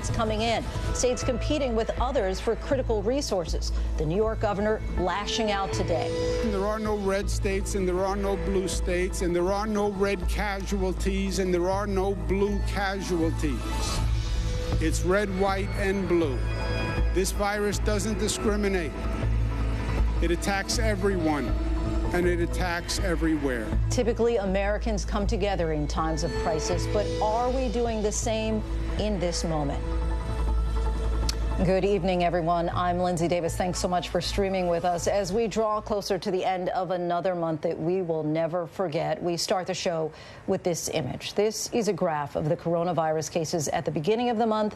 states coming in, states competing with others for critical resources. The New York governor lashing out today. There are no red states, and there are no blue states, and there are no red casualties, and there are no blue casualties. It's red, white, and blue. This virus doesn't discriminate. It attacks everyone, and it attacks everywhere. Typically, Americans come together in times of crisis, but are we doing the same in this moment? Good evening, everyone. I'm Lindsay Davis. Thanks so much for streaming with us. As we draw closer to the end of another month that we will never forget, we start the show with this image. This is a graph of the coronavirus cases at the beginning of the month,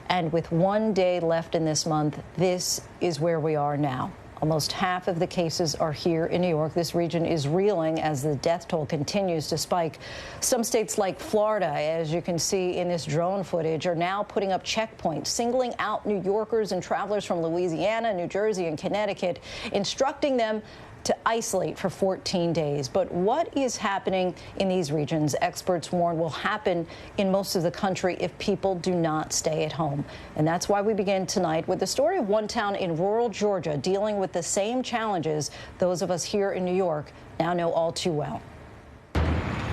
and with 1 day left in this month, this is where we are now. Almost half of the cases are here in New York. This region is reeling as the death toll continues to spike. Some states like Florida, as you can see in this drone footage, are now putting up checkpoints, singling out New Yorkers and travelers from Louisiana, New Jersey, and Connecticut, instructing them to isolate for 14 days. But what is happening in these regions, experts warn, will happen in most of the country if people do not stay at home. And that's why we begin tonight with the story of one town in rural Georgia dealing with the same challenges those of us here in New York now know all too well.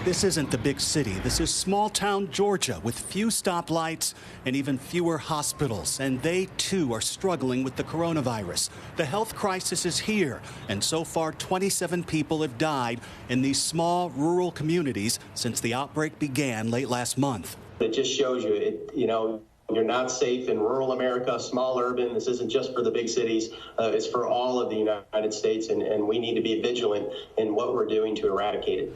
This isn't the big city. This is small-town Georgia with few stoplights and even fewer hospitals. And they, too, are struggling with the coronavirus. The health crisis is here, and so far 27 people have died in these small rural communities since the outbreak began late last month. It just shows you, you're not safe in rural America, small urban. This isn't just for the big cities. It's for all of the United States, and we need to be vigilant in what we're doing to eradicate it.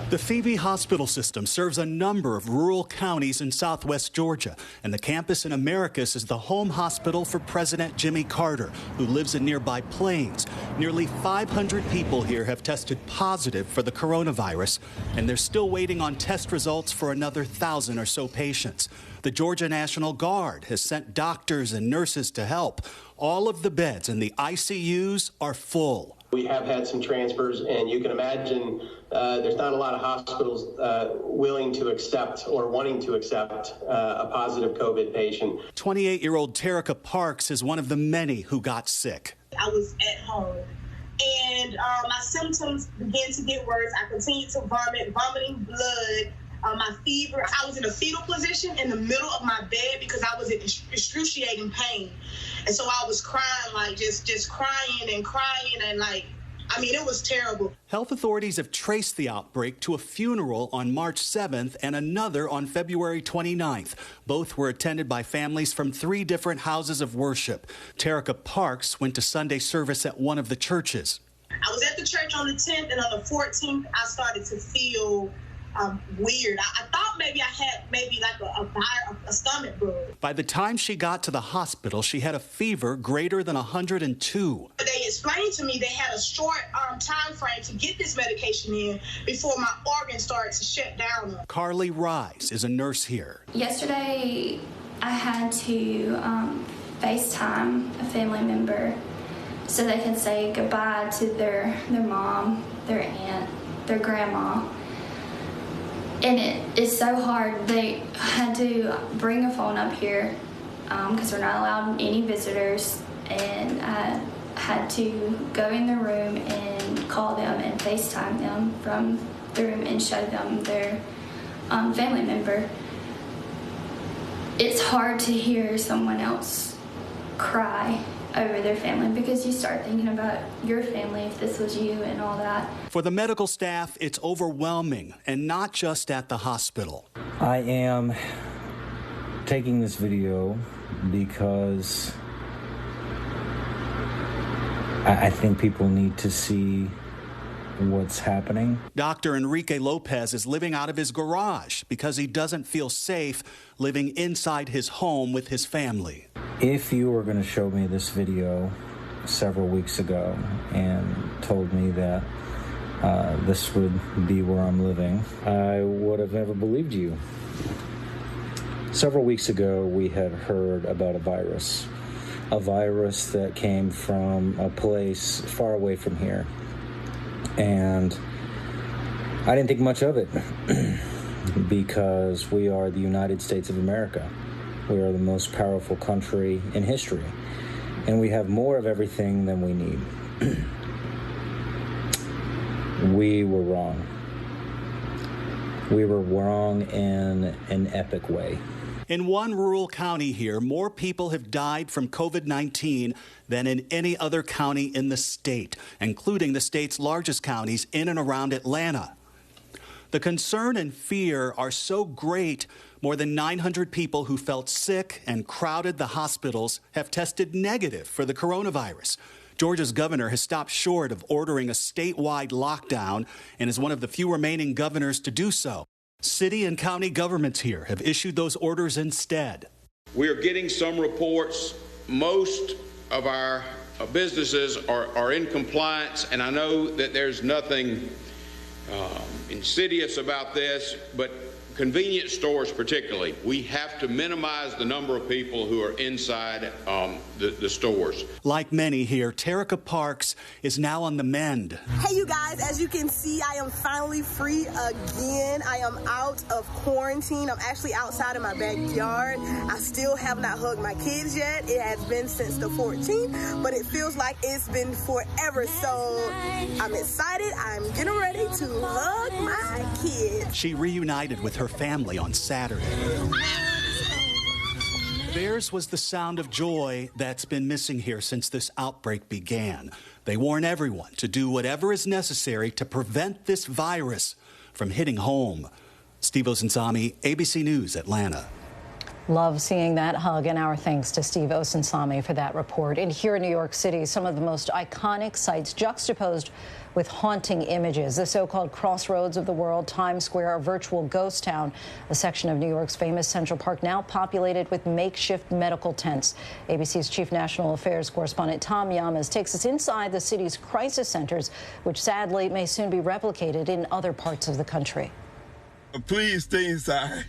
The Phoebe Hospital System serves a number of rural counties in southwest Georgia, and the campus in Americus is the home hospital for President Jimmy Carter, who lives in nearby Plains. Nearly 500 people here have tested positive for the coronavirus, and they're still waiting on test results for another 1,000 or so patients. The Georgia National Guard has sent doctors and nurses to help. All of the beds in the ICUs are full. We have had some transfers, and you can imagine there's not a lot of hospitals willing to accept or wanting to accept a positive COVID patient. 28-year-old Terica Parks is one of the many who got sick. I was at home, and my symptoms began to get worse. I continued to vomiting blood. My fever, I was in a fetal position in the middle of my bed because I was in excruciating pain. And so I was crying, like just crying and it was terrible. Health authorities have traced the outbreak to a funeral on March 7th and another on February 29th. Both were attended by families from 3 different houses of worship. Terica Parks went to Sunday service at one of the churches. I was at the church on the 10th, and on the 14th, I started to feel weird. I thought maybe I had a stomach bug. By the time she got to the hospital, she had a fever greater than 102. They explained to me they had a short time frame to get this medication in before my organs started to shut down. Carly Rise is a nurse here. Yesterday, I had to FaceTime a family member so they could say goodbye to their mom, their aunt, their grandma. And it is so hard. They had to bring a phone up here because we're not allowed any visitors. And I had to go in the room and call them and FaceTime them from the room and show them their family member. It's hard to hear someone else cry over their family because you start thinking about your family if this was you and all that. For the medical staff, it's overwhelming, and not just at the hospital. I am taking this video because I think people need to see what's happening. Dr. Enrique Lopez is living out of his garage because he doesn't feel safe living inside his home with his family. If you were going to show me this video several weeks ago and told me that this would be where I'm living, I would have never believed you. Several weeks ago, we had heard about a virus that came from a place far away from here. And I didn't think much of it because we are the United States of America. We are the most powerful country in history, and we have more of everything than we need. We were wrong. We were wrong in an epic way. In one rural county here, more people have died from COVID-19 than in any other county in the state, including the state's largest counties in and around Atlanta. The concern and fear are so great, more than 900 people who felt sick and crowded the hospitals have tested negative for the coronavirus. Georgia's governor has stopped short of ordering a statewide lockdown and is one of the few remaining governors to do so. City and county governments here have issued those orders instead. We are getting some reports. Most of our businesses are in compliance, and I know that there's nothing insidious about this, but convenience stores particularly, we have to minimize the number of people who are inside the stores. Like many here, Terica Parks is now on the mend. Hey, you guys, as you can see, I am finally free again. I am out of quarantine. I'm actually outside in my backyard. I still have not hugged my kids yet. It has been since the 14th, but it feels like it's been forever. So I'm excited. I'm getting ready to hug my kids. She reunited with her family on Saturday. Theirs was the sound of joy that's been missing here since this outbreak began. They warn everyone to do whatever is necessary to prevent this virus from hitting home. Steve Osunsami, ABC News, Atlanta. Love seeing that hug, and our thanks to Steve Osunsami for that report. And here in New York City, some of the most iconic sites juxtaposed with haunting images. The so-called crossroads of the world, Times Square, a virtual ghost town, a section of New York's famous Central Park now populated with makeshift medical tents. ABC's chief national affairs correspondent Tom Llamas takes us inside the city's crisis centers, which sadly may soon be replicated in other parts of the country. Please stay inside.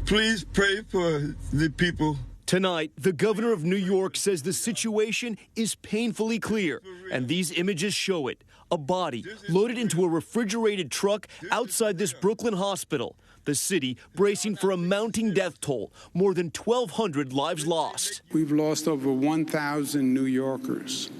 Please pray for the people. Tonight, the governor of New York says the situation is painfully clear, and these images show it. A body loaded into a refrigerated truck outside this Brooklyn hospital. The city bracing for a mounting death toll, more than 1,200 lives lost. We've lost over 1,000 New Yorkers.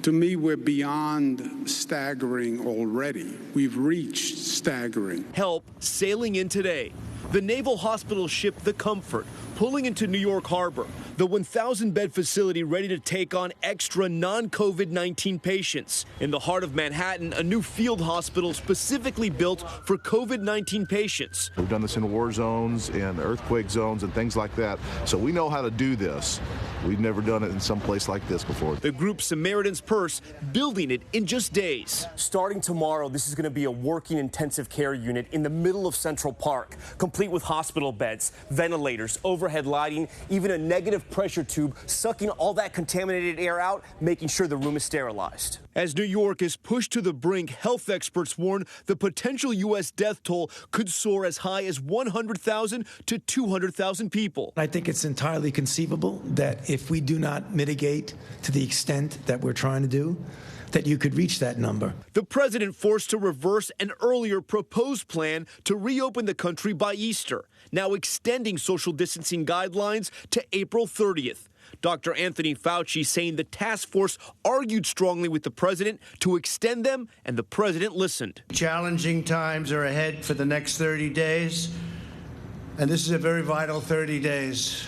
To me, we're beyond staggering already. We've reached staggering. Help sailing in today. The naval hospital ship the Comfort pulling into New York Harbor, the 1,000-bed facility ready to take on extra non-COVID-19 patients. In the heart of Manhattan, a new field hospital specifically built for COVID-19 patients. We've done this in war zones, in earthquake zones, and things like that, so we know how to do this. We've never done it in some place like this before. The group Samaritan's Purse building it in just days. Starting tomorrow, this is going to be a working intensive care unit in the middle of Central Park, complete with hospital beds, ventilators, overhead lighting, even a negative pressure tube sucking all that contaminated air out, making sure the room is sterilized. As New York is pushed to the brink, health experts warn the potential U.S. death toll could soar as high as 100,000 to 200,000 people. I think it's entirely conceivable that if we do not mitigate to the extent that we're trying to do, that you could reach that number. The president forced to reverse an earlier proposed plan to reopen the country by Easter, now extending social distancing guidelines to April 30th. Dr. Anthony Fauci saying the task force argued strongly with the president to extend them, and the president listened. Challenging times are ahead for the next 30 days, and this is a very vital 30 days.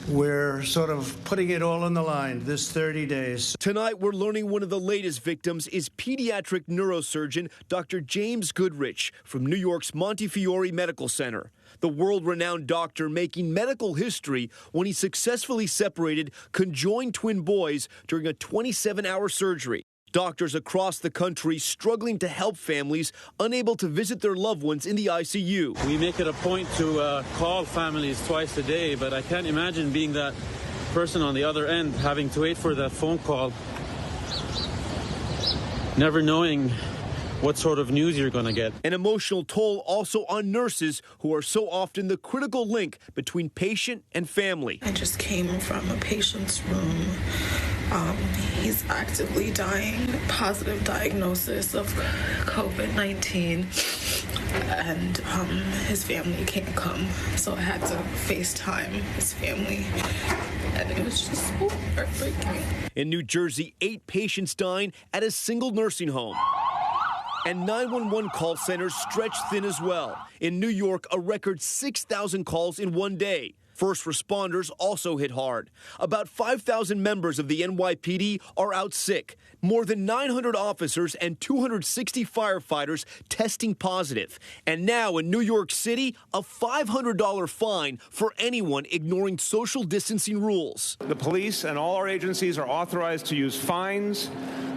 We're sort of putting it all on the line this 30 days. Tonight, we're learning one of the latest victims is pediatric neurosurgeon Dr. James Goodrich from New York's Montefiore Medical Center. The world-renowned doctor making medical history when he successfully separated conjoined twin boys during a 27-hour surgery. Doctors across the country struggling to help families unable to visit their loved ones in the ICU. We make it a point to call families twice a day, but I can't imagine being that person on the other end, having to wait for that phone call, never knowing what sort of news you're going to get. An emotional toll also on nurses who are so often the critical link between patient and family. I just came from a patient's room. He's actively dying, positive diagnosis of COVID-19. and his family can't come, so I had to FaceTime his family, and it was just so heartbreaking. In New Jersey, 8 patients dying at a single nursing home. And 911 call centers stretched thin as well. In New York, a record 6,000 calls in one day. First responders also hit hard. About 5,000 members of the NYPD are out sick. More than 900 officers and 260 firefighters testing positive. And now in New York City, a $500 fine for anyone ignoring social distancing rules. The police and all our agencies are authorized to use fines.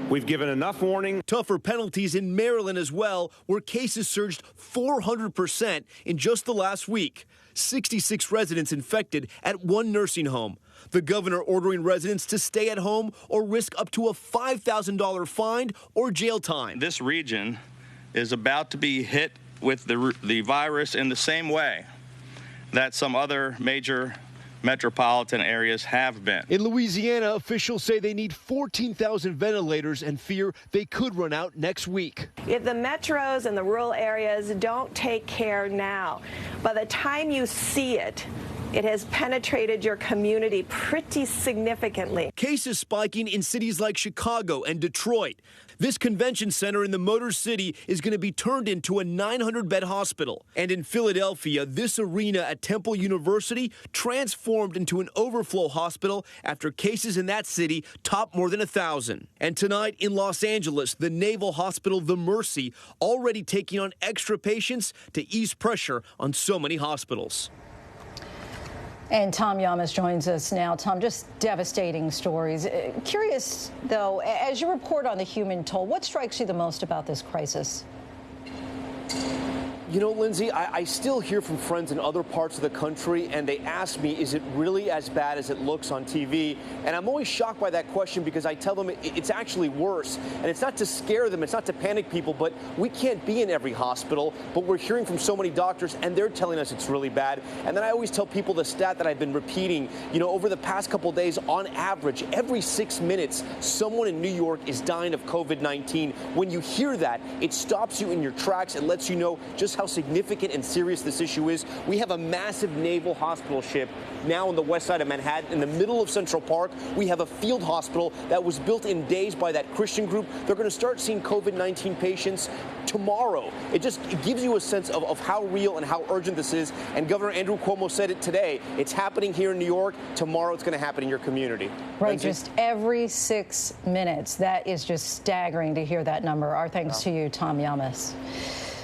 We've given enough warning. Tougher penalties in Maryland as well, where cases surged 400% in just the last week. 66 residents infected at one nursing home. The governor ordering residents to stay at home or risk up to a $5,000 fine or jail time. This region is about to be hit with the virus in the same way that some other major metropolitan areas have been. In Louisiana, officials say they need 14,000 ventilators and fear they could run out next week. If the metros and the rural areas don't take care now, by the time you see it, it has penetrated your community pretty significantly. Cases spiking in cities like Chicago and Detroit. This convention center in the Motor City is going to be turned into a 900-bed hospital. And in Philadelphia, this arena at Temple University transformed into an overflow hospital after cases in that city topped more than 1,000. And tonight in Los Angeles, the Naval Hospital, the Mercy, already taking on extra patients to ease pressure on so many hospitals. And Tom Yamas joins us now. Tom, just devastating stories. Curious, though, as you report on the human toll, what strikes you the most about this crisis? You know, Lindsay, I still hear from friends in other parts of the country, and they ask me, is it really as bad as it looks on TV? And I'm always shocked by that question because I tell them it's actually worse. And it's not to scare them, it's not to panic people, but we can't be in every hospital. But we're hearing from so many doctors, and they're telling us it's really bad. And then I always tell people the stat that I've been repeating. You know, over the past couple of days, on average, every 6 minutes, someone in New York is dying of COVID-19. When you hear that, it stops you in your tracks. It lets you know just how significant and serious this issue is. We have a massive naval hospital ship now on the west side of Manhattan in the middle of Central Park. We have a field hospital that was built in days by that Christian group. They're going to start seeing COVID-19 patients tomorrow. It gives you a sense of how real and how urgent this is. And Governor Andrew Cuomo said it today. It's happening here in New York. Tomorrow it's going to happen in your community. Right, Lindsay? just every 6 minutes. That is just staggering to hear that number. Our thanks to you, Tom Yamas.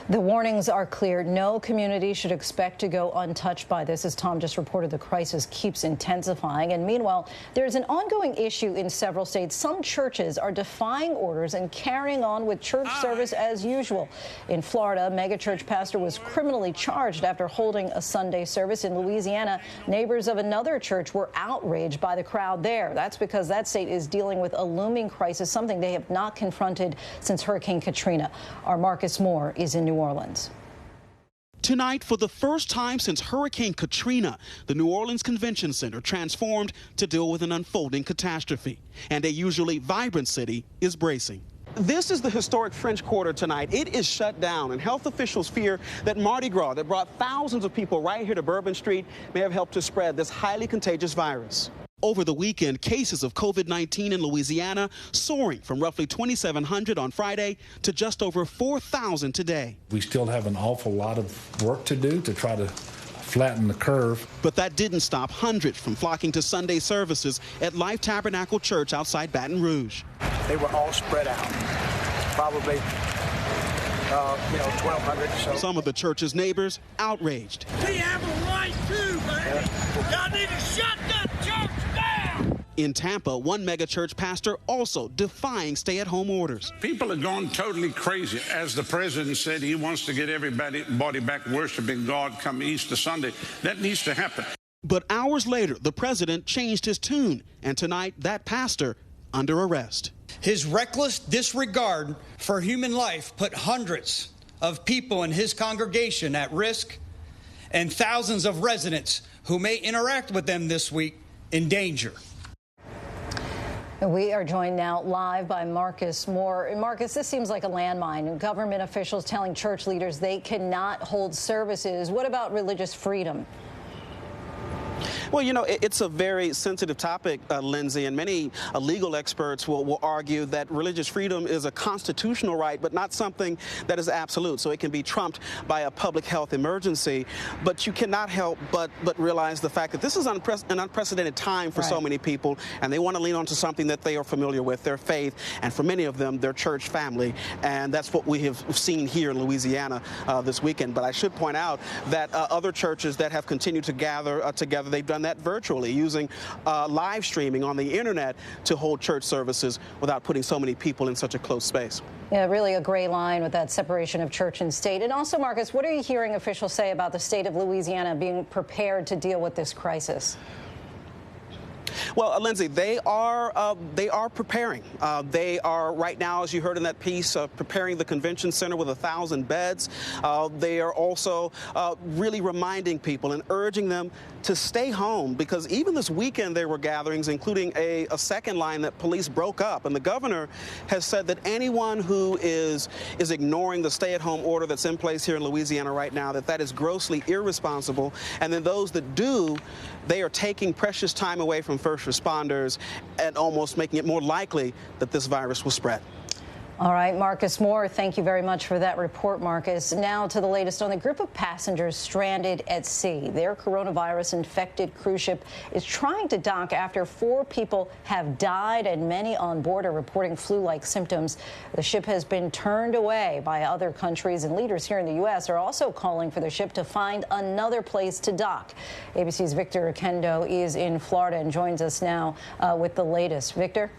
The warnings are clear. No community should expect to go untouched by this. As Tom just reported, the crisis keeps intensifying. And meanwhile, there's an ongoing issue in several states. Some churches are defying orders and carrying on with church service as usual. In Florida, a megachurch pastor was criminally charged after holding a Sunday service. In Louisiana, neighbors of another church were outraged by the crowd there. That's because that state is dealing with a looming crisis, something they have not confronted since Hurricane Katrina. Our Marcus Moore is in New Orleans. Tonight, for the first time since Hurricane Katrina, the New Orleans Convention Center transformed to deal with an unfolding catastrophe, and a usually vibrant city is bracing. This is the historic French Quarter tonight. It is shut down, and health officials fear that Mardi Gras, that brought thousands of people right here to Bourbon Street, may have helped to spread this highly contagious virus. Over the weekend, cases of COVID-19 in Louisiana soaring from roughly 2,700 on Friday to just over 4,000 today. We still have an awful lot of work to do to try to flatten the curve. But that didn't stop hundreds from flocking to Sunday services at Life Tabernacle Church outside Baton Rouge. They were all spread out, probably 1,200 or so. Some of the church's neighbors outraged. We have a right too, man. Y'all need to shut that church down. In Tampa, one megachurch pastor also defying stay-at-home orders. People have gone totally crazy. As the president said, he wants to get everybody back worshiping God come Easter Sunday. That needs to happen. But hours later, the president changed his tune, and tonight that pastor under arrest. His reckless disregard for human life put hundreds of people in his congregation at risk, and thousands of residents who may interact with them this week in danger. We are joined now live by Marcus Moore. And Marcus, this seems like a landmine. Government officials telling church leaders they cannot hold services. What about religious freedom? Well, you know, it's a very sensitive topic, Lindsay, and many legal experts will argue that religious freedom is a constitutional right, but not something that is absolute. So it can be trumped by a public health emergency. But you cannot help but realize the fact that this is an unprecedented time for so many people, and they want to lean onto something that they are familiar with, their faith, and for many of them, their church family. And that's what we have seen here in Louisiana this weekend. But I should point out that other churches that have continued to gather together, they've done that virtually using live streaming on the internet to hold church services without putting so many people in such a close space. Yeah, really a gray line with that separation of church and state. And also, Marcus, what are you hearing officials say about the state of Louisiana being prepared to deal with this crisis? Well, Lindsay, they are preparing. They are right now, as you heard in that piece, preparing the convention center with 1,000 beds. They are also really reminding people and urging them to stay home, because even this weekend there were gatherings, including a second line that police broke up. And the governor has said that anyone who is ignoring the stay-at-home order that's in place here in Louisiana right now, that is grossly irresponsible. And then those that do, they are taking precious time away from first responders and almost making it more likely that this virus will spread. All right, Marcus Moore, thank you very much for that report, Marcus. Now to the latest on the group of passengers stranded at sea. Their coronavirus-infected cruise ship is trying to dock after 4 people have died and many on board are reporting flu-like symptoms. The ship has been turned away by other countries, and leaders here in the U.S. are also calling for the ship to find another place to dock. ABC's Victor Kendo is in Florida and joins us now with the latest. Victor?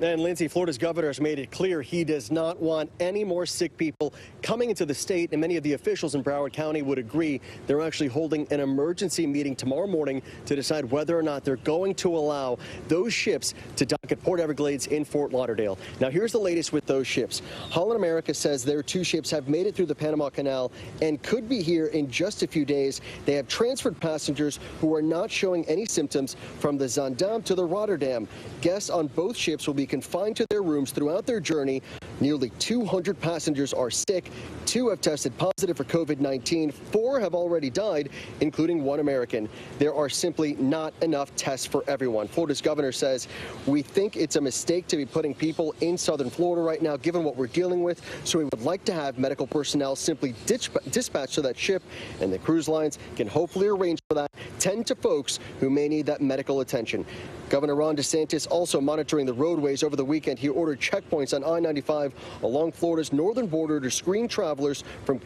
And Lindsay, Florida's governor has made it clear he does not want any more sick people coming into the state, and many of the officials in Broward County would agree. They're actually holding an emergency meeting tomorrow morning to decide whether or not they're going to allow those ships to dock at Port Everglades in Fort Lauderdale. Now, here's the latest with those ships. Holland America says their 2 ships have made it through the Panama Canal and could be here in just a few days. They have transferred passengers who are not showing any symptoms from the Zaandam to the Rotterdam. Guests on both ships will be confined to their rooms throughout their journey. Nearly 200 passengers are sick. 2 have tested positive for COVID-19. 4 have already died, including 1 American. There are simply not enough tests for everyone. Florida's governor says, we think it's a mistake to be putting people in southern Florida right now, given what we're dealing with. So we would like to have medical personnel simply dispatched to that ship, and the cruise lines can hopefully arrange for that. Tend to folks who may need that medical attention. Governor Ron DeSantis also monitoring the roadways over the weekend. He ordered checkpoints on I-95 along Florida's northern border to screen travelers for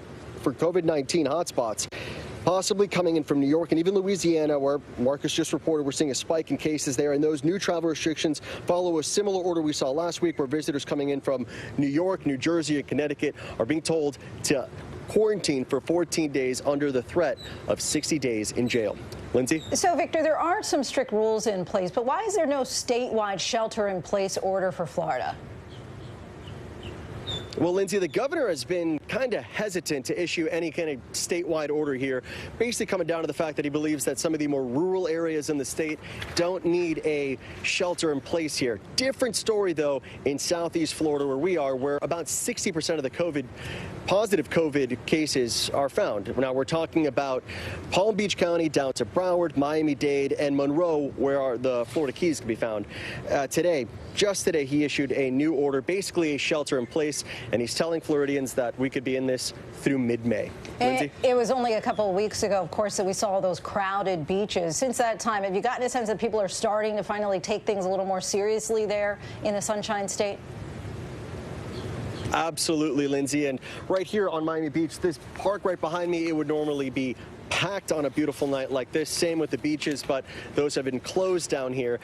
COVID-19 hotspots, possibly coming in from New York and even Louisiana, where Marcus just reported we're seeing a spike in cases there. And those new travel restrictions follow a similar order we saw last week, where visitors coming in from New York, New Jersey, and Connecticut are being told to quarantine for 14 days under the threat of 60 days in jail. Lindsay? So, Victor, there are some strict rules in place, but why is there no statewide shelter-in-place order for Florida? Well, Lindsay, the governor has been kind of hesitant to issue any kind of statewide order here, basically coming down to the fact that he believes that some of the more rural areas in the state don't need a shelter in place here. Different story, though, in southeast Florida, where we are, where about 60% of the positive COVID cases are found. Now, we're talking about Palm Beach County down to Broward, Miami-Dade, and Monroe, where the Florida Keys can be found. Just today, he issued a new order, basically a shelter in place, and he's telling Floridians that we could be in this through mid-May. Lindsay? It was only a couple of weeks ago, of course, that we saw those crowded beaches. Since that time, have you gotten a sense that people are starting to finally take things a little more seriously there in the Sunshine State? Absolutely, Lindsay. And right here on Miami Beach, this park right behind me, it would normally be packed on a beautiful night like this. Same with the beaches, but those have been closed down here.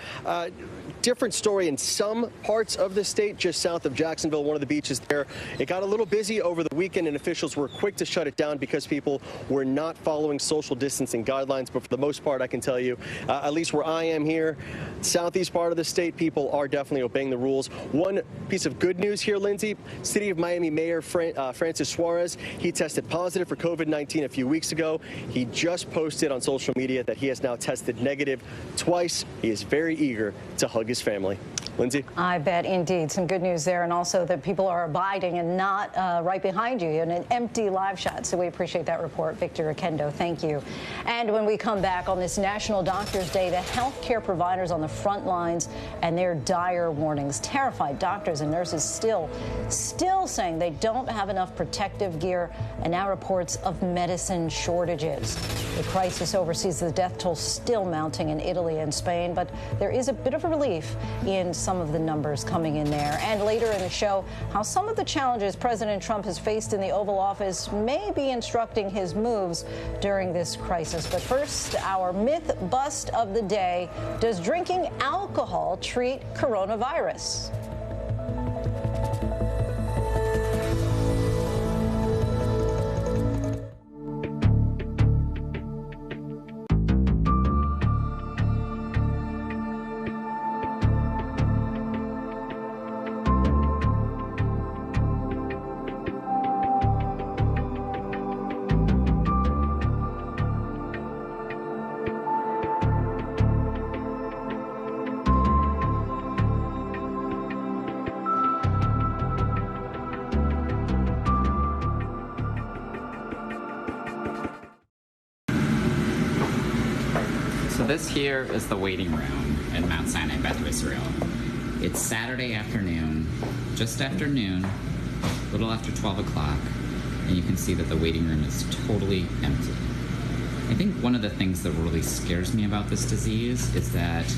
Different story in some parts of the state, just south of Jacksonville, one of the beaches there. It got a little busy over the weekend, and officials were quick to shut it down because people were not following social distancing guidelines. But for the most part, I can tell you, at least where I am here, southeast part of the state, people are definitely obeying the rules. One piece of good news here, Lindsay, City of Miami Mayor Francis Suarez, he tested positive for COVID-19 a few weeks ago. He just posted on social media that he has now tested negative twice. He is very eager to hug his family. Lindsay? I bet indeed. Some good news there, and also that people are abiding and not right behind you in an empty live shot. So we appreciate that report. Victor Akendo, thank you. And when we come back on this National Doctors Day, the healthcare providers on the front lines and their dire warnings. Terrified doctors and nurses still saying they don't have enough protective gear, and now reports of medicine shortages. The crisis overseas, the death toll still mounting in Italy and Spain, but there is a bit of a relief in some of the numbers coming in there. And later in the show, how some of the challenges President Trump has faced in the Oval Office may be instructing his moves during this crisis. But first, our myth bust of the day. Does drinking alcohol treat coronavirus? So this here is the waiting room in Mount Sinai, Beth Israel. It's Saturday afternoon, just after noon, a little after 12 o'clock, and you can see that the waiting room is totally empty. I think one of the things that really scares me about this disease is that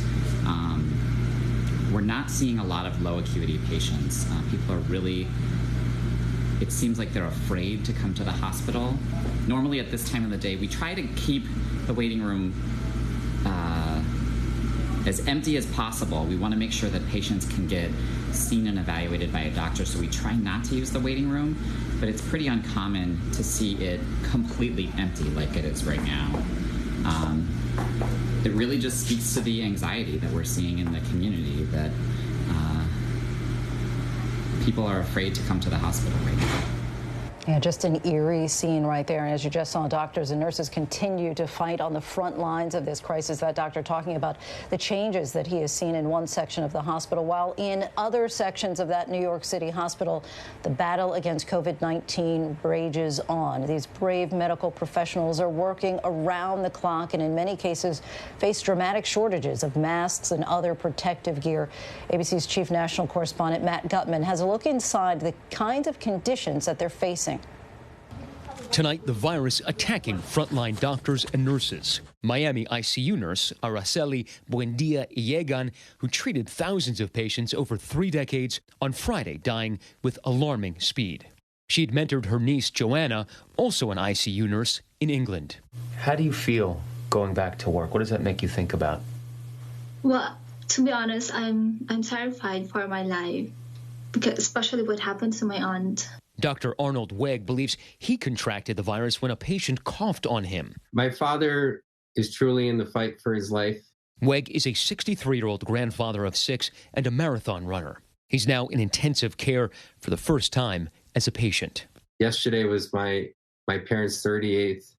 we're not seeing a lot of low acuity patients. People are really, it seems like they're afraid to come to the hospital. Normally at this time of the day, we try to keep the waiting room as empty as possible. We want to make sure that patients can get seen and evaluated by a doctor, so we try not to use the waiting room, but it's pretty uncommon to see it completely empty like it is right now. It really just speaks to the anxiety that we're seeing in the community, that people are afraid to come to the hospital right now. Yeah, just an eerie scene right there. And as you just saw, doctors and nurses continue to fight on the front lines of this crisis. That doctor talking about the changes that he has seen in one section of the hospital, while in other sections of that New York City hospital, the battle against COVID-19 rages on. These brave medical professionals are working around the clock and in many cases face dramatic shortages of masks and other protective gear. ABC's chief national correspondent Matt Gutman has a look inside the kinds of conditions that they're facing. Tonight, the virus attacking frontline doctors and nurses. Miami ICU nurse Araceli Buendia Illegan, who treated thousands of patients over 3 decades, on Friday dying with alarming speed. She'd mentored her niece Joanna, also an ICU nurse, in England. How do you feel going back to work? What does that make you think about? Well, to be honest, I'm terrified for my life, because especially what happened to my aunt. Dr. Arnold Weg believes he contracted the virus when a patient coughed on him. My father is truly in the fight for his life. Weg is a 63-year-old grandfather of 6 and a marathon runner. He's now in intensive care for the first time as a patient. Yesterday was my parents' 38th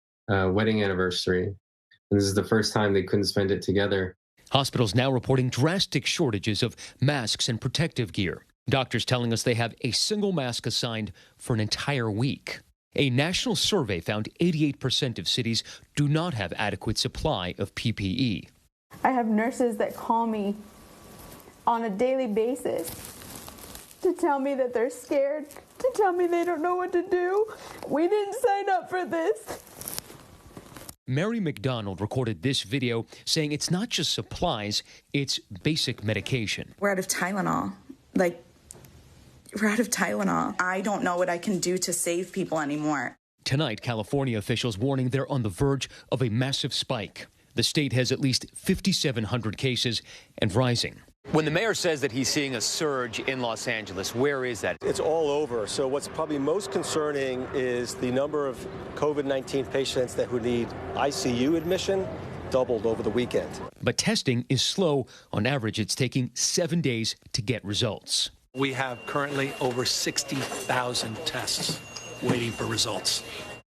wedding anniversary, and this is the first time they couldn't spend it together. Hospitals now reporting drastic shortages of masks and protective gear. Doctors telling us they have a single mask assigned for an entire week. A national survey found 88% of cities do not have adequate supply of PPE. I have nurses that call me on a daily basis to tell me that they're scared, to tell me they don't know what to do. We didn't sign up for this. Mary McDonald recorded this video saying it's not just supplies, it's basic medication. We're out of Tylenol. We're out of Tylenol. I don't know what I can do to save people anymore. Tonight, California officials warning they're on the verge of a massive spike. The state has at least 5,700 cases and rising. When the mayor says that he's seeing a surge in Los Angeles, where is that? It's all over. So what's probably most concerning is the number of COVID-19 patients who need ICU admission doubled over the weekend. But testing is slow. On average, it's taking 7 days to get results. We have currently over 60,000 tests waiting for results.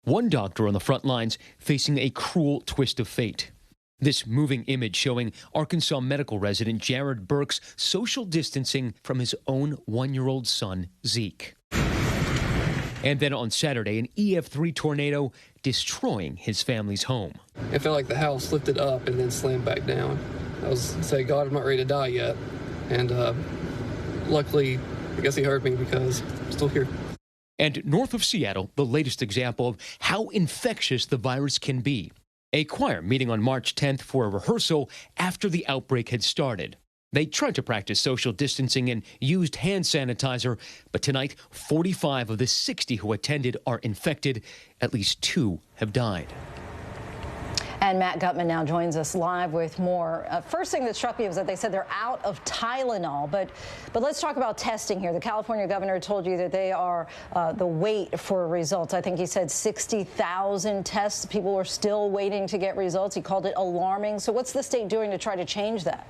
One doctor on the front lines facing a cruel twist of fate. This moving image showing Arkansas medical resident Jared Burke's social distancing from his own 1-year-old son, Zeke. And then on Saturday, an EF3 tornado destroying his family's home. It felt like the house lifted up and then slammed back down. I was saying, God, I'm not ready to die yet. And luckily, I guess he heard me because I'm still here. And north of Seattle, the latest example of how infectious the virus can be. A choir meeting on March 10th for a rehearsal after the outbreak had started. They tried to practice social distancing and used hand sanitizer, but tonight, 45 of the 60 who attended are infected. At least 2 have died. And Matt Gutman now joins us live with more. First thing that struck me was that they said they're out of Tylenol. But let's talk about testing here. The California governor told you that they are the wait for results. I think he said 60,000 tests. People are still waiting to get results. He called it alarming. So what's the state doing to try to change that?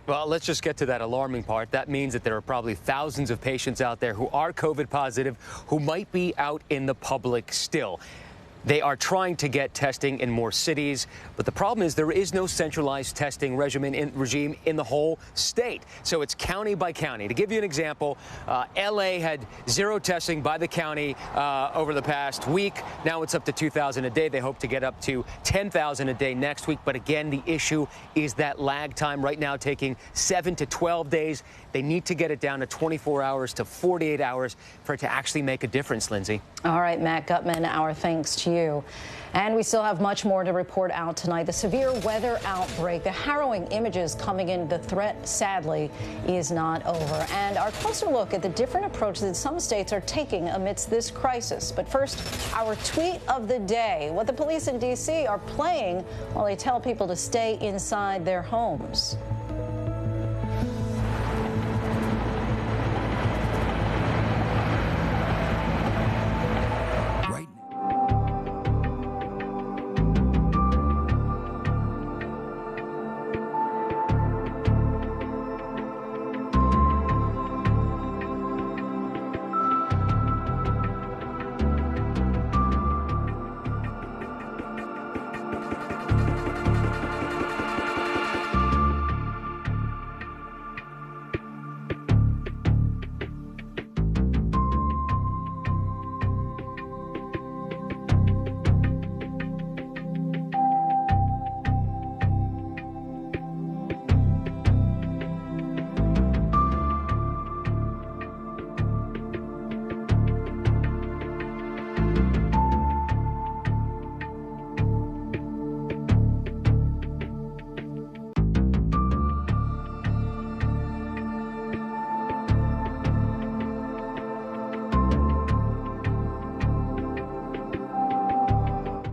Well, let's just get to that alarming part. That means that there are probably thousands of patients out there who are COVID positive who might be out in the public still. They are trying to get testing in more cities, but the problem is there is no centralized testing regime in the whole state. So it's county by county. To give you an example, L.A. had 0 testing by the county over the past week. Now it's up to 2,000 a day. They hope to get up to 10,000 a day next week. But again, the issue is that lag time right now taking 7 to 12 days. They need to get it down to 24 hours to 48 hours for it to actually make a difference, Lindsay. All right, Matt Gutman, our thanks to you. And we still have much more to report out tonight. The severe weather outbreak, the harrowing images coming in, the threat, sadly, is not over. And our closer look at the different approaches that some states are taking amidst this crisis. But first, our tweet of the day, what the police in D.C. are playing while they tell people to stay inside their homes.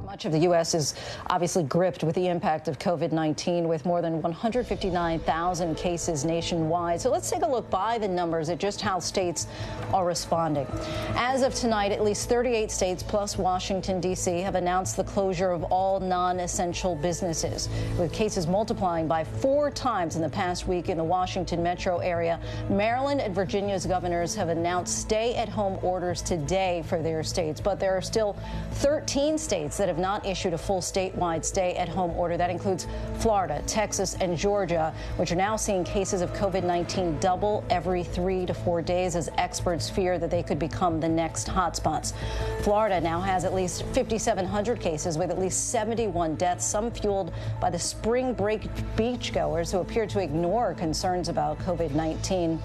Much of the U.S. is obviously gripped with the impact of COVID-19, with more than 159,000 cases nationwide. So let's take a look by the numbers at just how states are responding. As of tonight, at least 38 states plus Washington, D.C. have announced the closure of all non-essential businesses, with cases multiplying by 4 times in the past week in the Washington metro area. Maryland and Virginia's governors have announced stay-at-home orders today for their states, but there are still 13 states that have not issued a full statewide stay-at-home order. That includes Florida, Texas, and Georgia, which are now seeing cases of COVID-19 double every 3 to 4 days as experts fear that they could become the next hotspots. Florida now has at least 5,700 cases with at least 71 deaths, some fueled by the spring break beachgoers who appear to ignore concerns about COVID-19.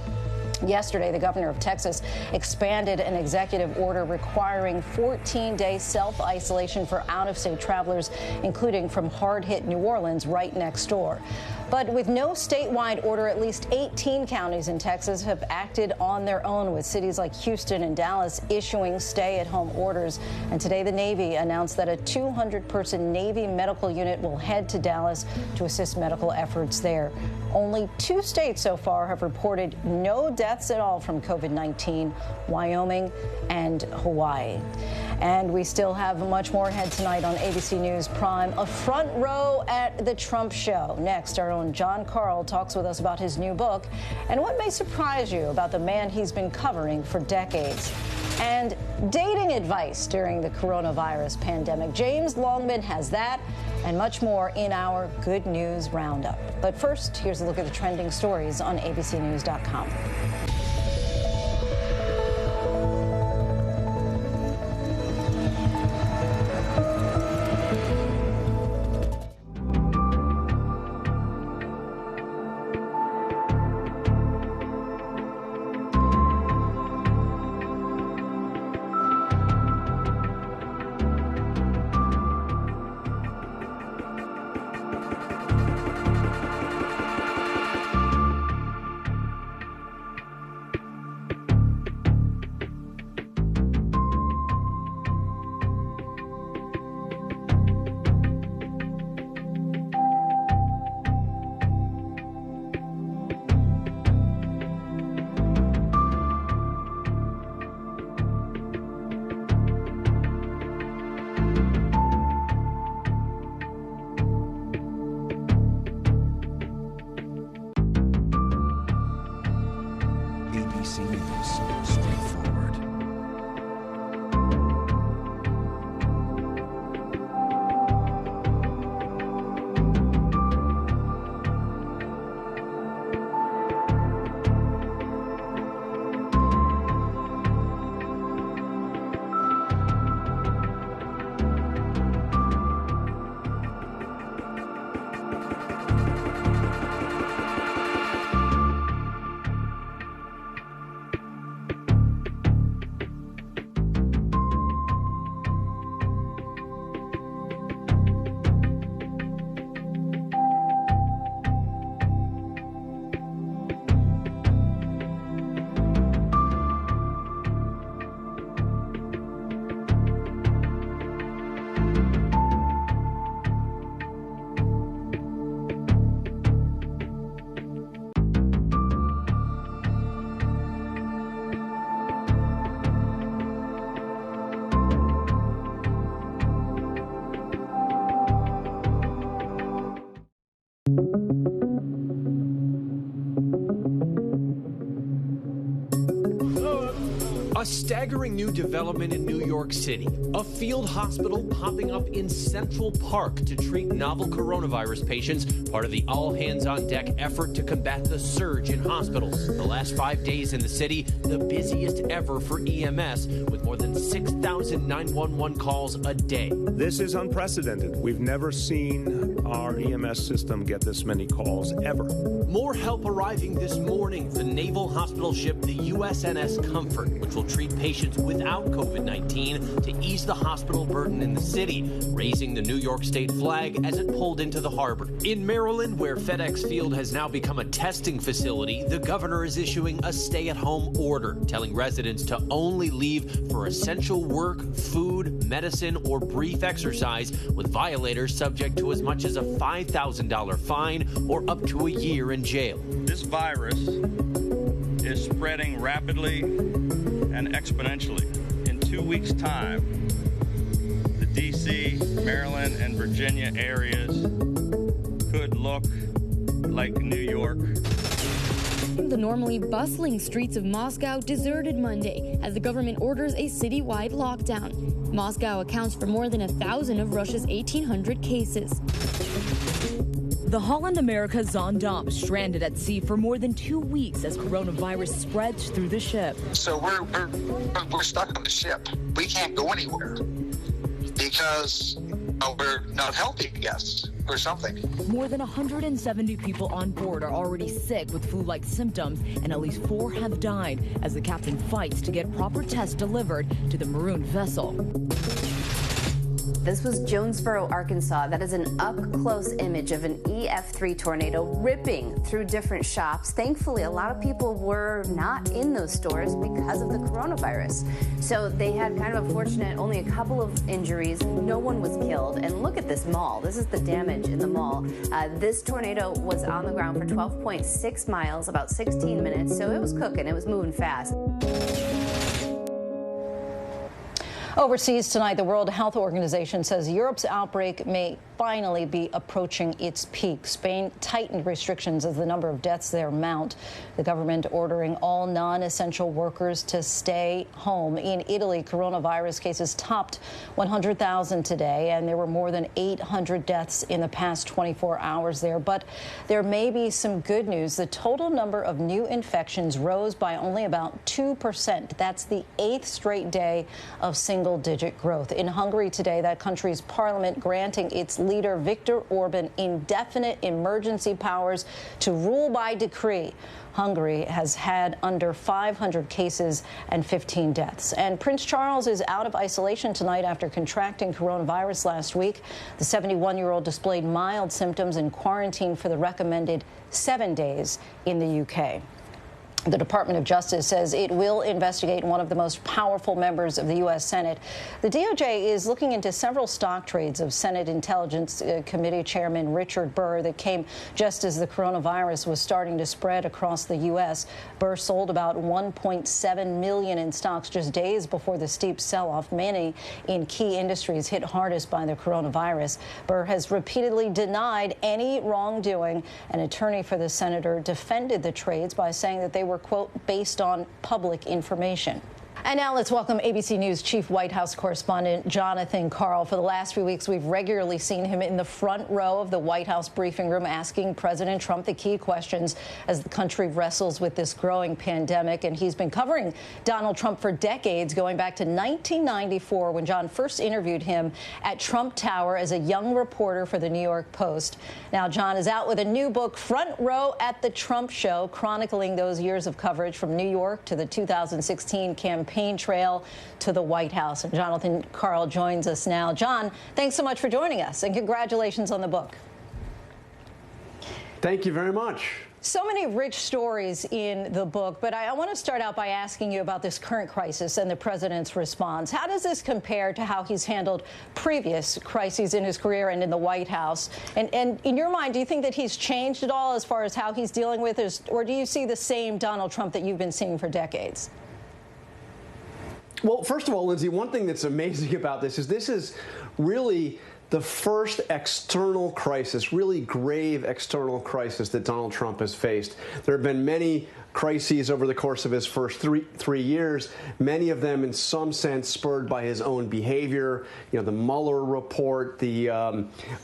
Yesterday, the governor of Texas expanded an executive order requiring 14-day self-isolation for out-of-state travelers, including from hard-hit New Orleans right next door. But with no statewide order, at least 18 counties in Texas have acted on their own, with cities like Houston and Dallas issuing stay-at-home orders. And today, the Navy announced that a 200-person Navy medical unit will head to Dallas to assist medical efforts there. Only 2 states so far have reported no deaths at all from COVID-19, Wyoming and Hawaii. And we still have much more ahead tonight on ABC News Prime. A front row at the Trump show. Next, our own John Carl talks with us about his new book and what may surprise you about the man he's been covering for decades. And dating advice during the coronavirus pandemic. James Longman has that and much more in our Good News Roundup. But first, here's a look at the trending stories on abcnews.com. ABC News, straightforward. A staggering new development in New York City. A field hospital popping up in Central Park to treat novel coronavirus patients, part of the all-hands-on-deck effort to combat the surge in hospitals. The last 5 days in the city, the busiest ever for EMS, with more than 6,000 911 calls a day. This is unprecedented. We've never seen our EMS system get this many calls, ever. More help arriving this morning. The naval hospital ship, the USNS Comfort, which will treat patients without COVID-19 to ease the hospital burden in the city, raising the New York State flag as it pulled into the harbor. In Maryland, where FedEx Field has now become a testing facility, the governor is issuing a stay-at-home order, telling residents to only leave for essential work, food, medicine, or brief exercise, with violators subject to as much as a $5,000 fine or up to a year in jail. This virus is spreading rapidly and exponentially. In 2 weeks' time, the D.C., Maryland, and Virginia areas could look like New York. The normally bustling streets of Moscow deserted Monday as the government orders a citywide lockdown. Moscow accounts for more than 1,000 of Russia's 1,800 cases. The Holland-America Zaandam stranded at sea for more than 2 weeks as coronavirus spreads through the ship. So we're stuck on the ship. We can't go anywhere because we're not healthy, I guess, or something. More than 170 people on board are already sick with flu-like symptoms, and at least 4 have died as the captain fights to get proper tests delivered to the marooned vessel. This was Jonesboro, Arkansas. That is an up-close image of an EF3 tornado ripping through different shops. Thankfully, a lot of people were not in those stores because of the coronavirus. So they had kind of a fortunate, only a couple of injuries. No one was killed. And look at this mall. This is the damage in the mall. This tornado was on the ground for 12.6 miles, about 16 minutes. So it was cooking. It was moving fast. Overseas tonight, the World Health Organization says Europe's outbreak may finally be approaching its peak. Spain tightened restrictions as the number of deaths there mount. The government ordering all non-essential workers to stay home. In Italy, coronavirus cases topped 100,000 today, and there were more than 800 deaths in the past 24 hours there. But there may be some good news. The total number of new infections rose by only about 2%. That's the 8th straight day of single-digit growth. In Hungary today, that country's parliament granting its leader Viktor Orban indefinite emergency powers to rule by decree. Hungary has had under 500 cases and 15 deaths. And Prince Charles is out of isolation tonight after contracting coronavirus last week. The 71-year-old displayed mild symptoms and quarantined for the recommended 7 days in the UK. The Department of Justice says it will investigate one of the most powerful members of the U.S. Senate. The DOJ is looking into several stock trades of Senate Intelligence Committee Chairman Richard Burr that came just as the coronavirus was starting to spread across the U.S. Burr sold about $1.7 million in stocks just days before the steep sell-off. Many in key industries hit hardest by the coronavirus. Burr has repeatedly denied any wrongdoing. An attorney for the senator defended the trades by saying that they were, quote, based on public information. And now let's welcome ABC News Chief White House Correspondent Jonathan Karl. For the last few weeks, we've regularly seen him in the front row of the White House briefing room asking President Trump the key questions as the country wrestles with this growing pandemic. And he's been covering Donald Trump for decades, going back to 1994 when John first interviewed him at Trump Tower as a young reporter for the New York Post. Now, John is out with a new book, Front Row at the Trump Show, chronicling those years of coverage from New York to the 2016 campaign trail to the White House. And Jonathan Karl joins us now. John, thanks so much for joining us, and congratulations on the book. Thank you very much. So many rich stories in the book, but I want to start out by asking you about this current crisis and the president's response. How does this compare to how he's handled previous crises in his career and in the White House? And in your mind, do you think that he's changed at all as far as how he's dealing with this, or do you see the same Donald Trump that you've been seeing for decades? Well, first of all, Lindsay, one thing that's amazing about this is really the first external crisis, really grave external crisis that Donald Trump has faced. There have been many crises over the course of his first three years, many of them in some sense spurred by his own behavior. You know, the Mueller report, the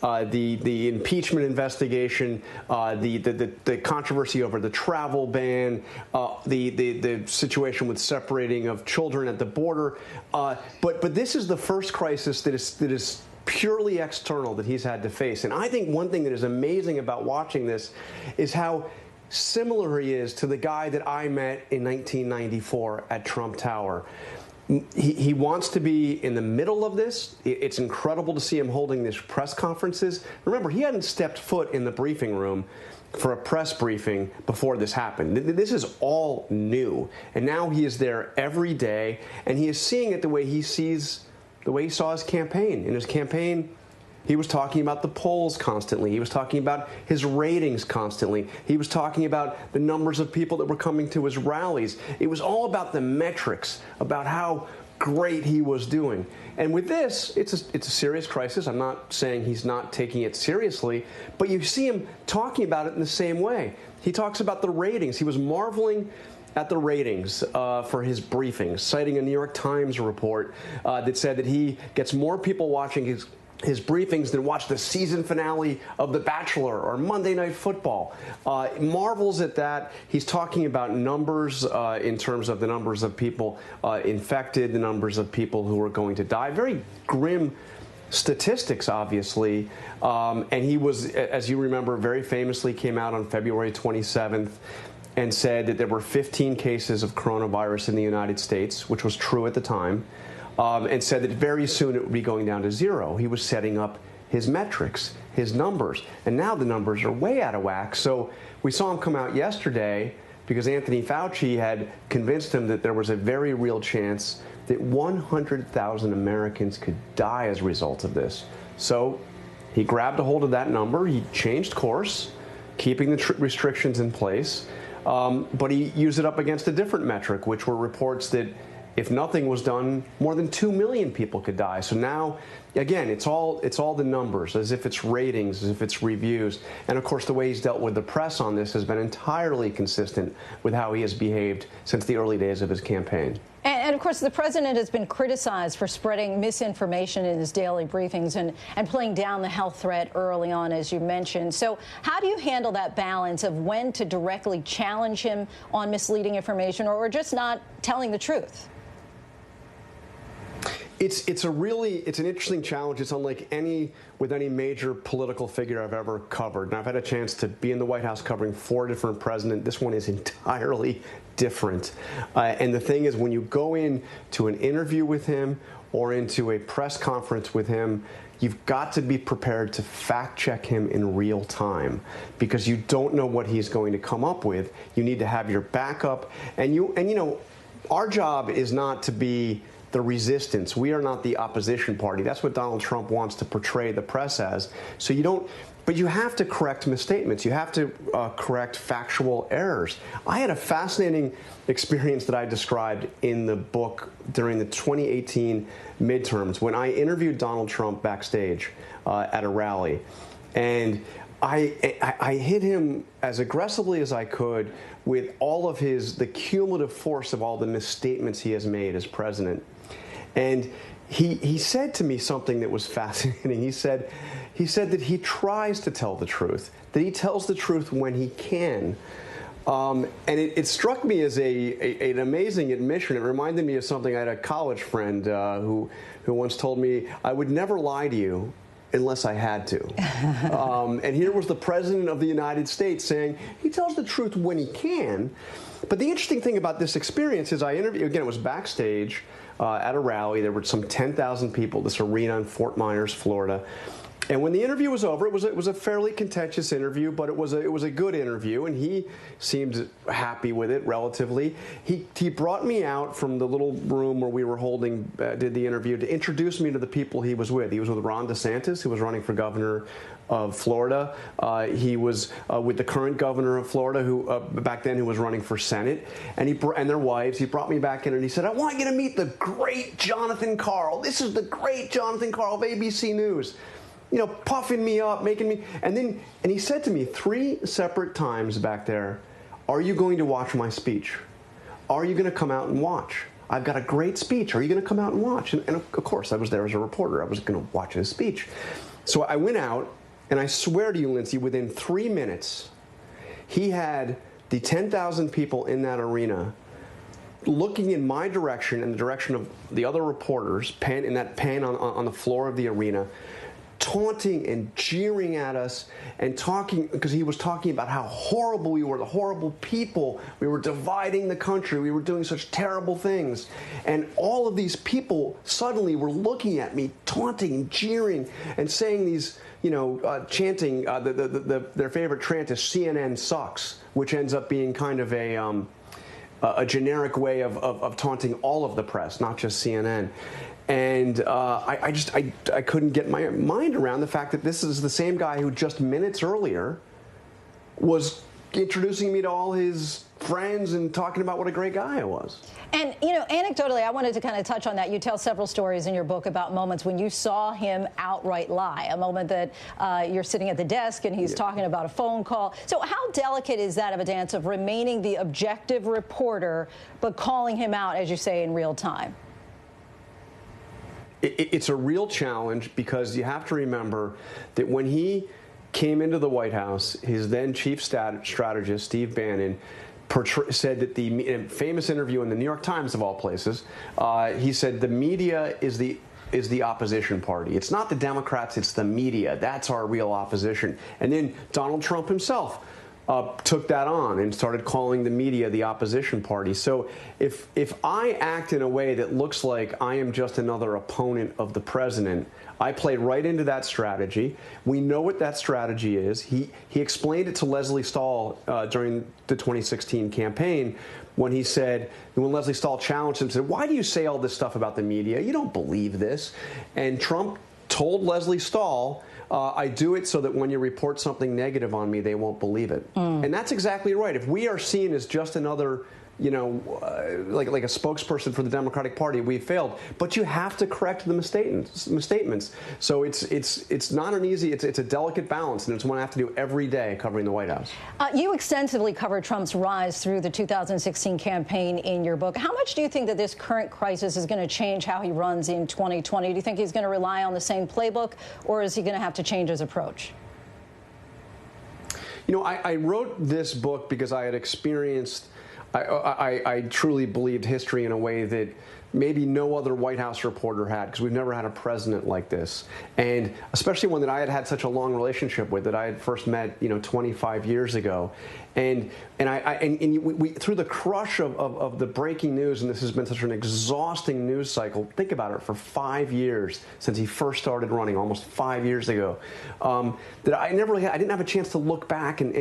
impeachment investigation, the controversy over the travel ban, the situation with separating of children at the border. But this is the first crisis that is purely external that he's had to face. And I think one thing that is amazing about watching this is how similar he is to the guy that I met in 1994 at Trump Tower. He wants to be in the middle of this. It's incredible to see him holding these press conferences. Remember, he hadn't stepped foot in the briefing room for a press briefing before this happened. This is all new. And now he is there every day, and he is seeing it the way he saw his campaign. In his campaign, he was talking about the polls constantly. He was talking about his ratings constantly. He was talking about the numbers of people that were coming to his rallies. It was all about the metrics, about how great he was doing. And with this, it's a serious crisis. I'm not saying he's not taking it seriously, but you see him talking about it in the same way. He talks about the ratings. He was marveling at the ratings for his briefings, citing a New York Times report that said that he gets more people watching his briefings than watch the season finale of The Bachelor or Monday Night Football. Marvels at that. He's talking about numbers in terms of the numbers of people infected, the numbers of people who are going to die. Very grim statistics, obviously. And he was, as you remember, very famously came out on February 27th and said that there were 15 cases of coronavirus in the United States, which was true at the time, and said that very soon it would be going down to zero. He was setting up his metrics, his numbers, and now the numbers are way out of whack. So we saw him come out yesterday because Anthony Fauci had convinced him that there was a very real chance that 100,000 Americans could die as a result of this. So he grabbed a hold of that number, he changed course, keeping the restrictions in place. But he used it up against a different metric, which were reports that if nothing was done, more than 2 million people could die. So now again, it's all the numbers, as if it's ratings, as if it's reviews. And of course, the way he's dealt with the press on this has been entirely consistent with how he has behaved since the early days of his campaign. And of course, the president has been criticized for spreading misinformation in his daily briefings and playing down the health threat early on, as you mentioned. So how do you handle that balance of when to directly challenge him on misleading information or just not telling the truth? It's an interesting challenge. It's unlike any major political figure I've ever covered. And I've had a chance to be in the White House covering 4 different presidents. This one is entirely different. And the thing is, when you go into an interview with him or into a press conference with him, you've got to be prepared to fact check him in real time because you don't know what he's going to come up with. You need to have your backup. And you know, our job is not to be the resistance. We are not the opposition party. That's what Donald Trump wants to portray the press as. So but you have to correct misstatements. You have to correct factual errors. I had a fascinating experience that I described in the book during the 2018 midterms when I interviewed Donald Trump backstage at a rally. And I hit him as aggressively as I could with all of the cumulative force of all the misstatements he has made as president. And he said to me something that was fascinating. He said that he tries to tell the truth, that he tells the truth when he can. And it struck me as an amazing admission. It reminded me of something. I had a college friend who once told me, I would never lie to you unless I had to. And here was the President of the United States saying he tells the truth when he can. But the interesting thing about this experience is I interviewed, again, it was backstage at a rally. There were some 10,000 people, this arena in Fort Myers, Florida. And when the interview was over, it was a fairly contentious interview, but it was a good interview, and he seemed happy with it relatively. He brought me out from the little room where we were did the interview to introduce me to the people he was with. He was with Ron DeSantis, who was running for governor of Florida. He was with the current governor of Florida, who back then who was running for Senate, and their wives. He brought me back in and he said, "I want you to meet the great Jonathan Karl. This is the great Jonathan Karl of ABC News." You know, puffing me up, making me, and he said to me 3 separate times back there, "Are you going to watch my speech? Are you going to come out and watch? I've got a great speech. Are you going to come out and watch?" And of course, I was there as a reporter. I was going to watch his speech. So I went out, and I swear to you, Lindsay, within 3 minutes, he had the 10,000 people in that arena looking in my direction and the direction of the other reporters, in that pen on the floor of the arena, taunting and jeering at us and talking, because he was talking about how horrible we were, the horrible people. We were dividing the country. We were doing such terrible things. And all of these people suddenly were looking at me, taunting and jeering and saying these, chanting, their favorite chant is CNN sucks, which ends up being kind of a generic way of taunting all of the press, not just CNN. And I couldn't get my mind around the fact that this is the same guy who just minutes earlier was introducing me to all his friends and talking about what a great guy I was. And, anecdotally, I wanted to kind of touch on that. You tell several stories in your book about moments when you saw him outright lie, a moment that you're sitting at the desk and he's talking about a phone call. So how delicate is that of a dance of remaining the objective reporter but calling him out, as you say, in real time? It's a real challenge because you have to remember that when he came into the White House, his then chief strategist, Steve Bannon, said that in a famous interview in the New York Times, of all places, he said the media is the opposition party. It's not the Democrats, it's the media. That's our real opposition. And then Donald Trump himself took that on and started calling the media the opposition party. So if I act in a way that looks like I am just another opponent of the president, I play right into that strategy. We know what that strategy is. He explained it to Leslie Stahl during the 2016 campaign when Leslie Stahl challenged him, said, "Why do you say all this stuff about the media? You don't believe this." And Trump told Leslie Stahl, "I do it so that when you report something negative on me, they won't believe it." And that's exactly right. If we are seen as just another, like a spokesperson for the Democratic Party. We failed, but you have to correct the misstatements. So it's not an easy. It's a delicate balance, and it's one I have to do every day covering the White House. You extensively covered Trump's rise through the 2016 campaign in your book. How much do you think that this current crisis is going to change how he runs in 2020? Do you think he's going to rely on the same playbook, or is he going to have to change his approach? I wrote this book because I had experienced, I truly believed history in a way that maybe no other White House reporter had, because we've never had a president like this, and especially one that I had had such a long relationship with, that I had first met 25 years ago. And we through the crush of the breaking news, and this has been such an exhausting news cycle. Think about it, for 5 years since he first started running, almost 5 years ago, that I didn't have a chance to look back and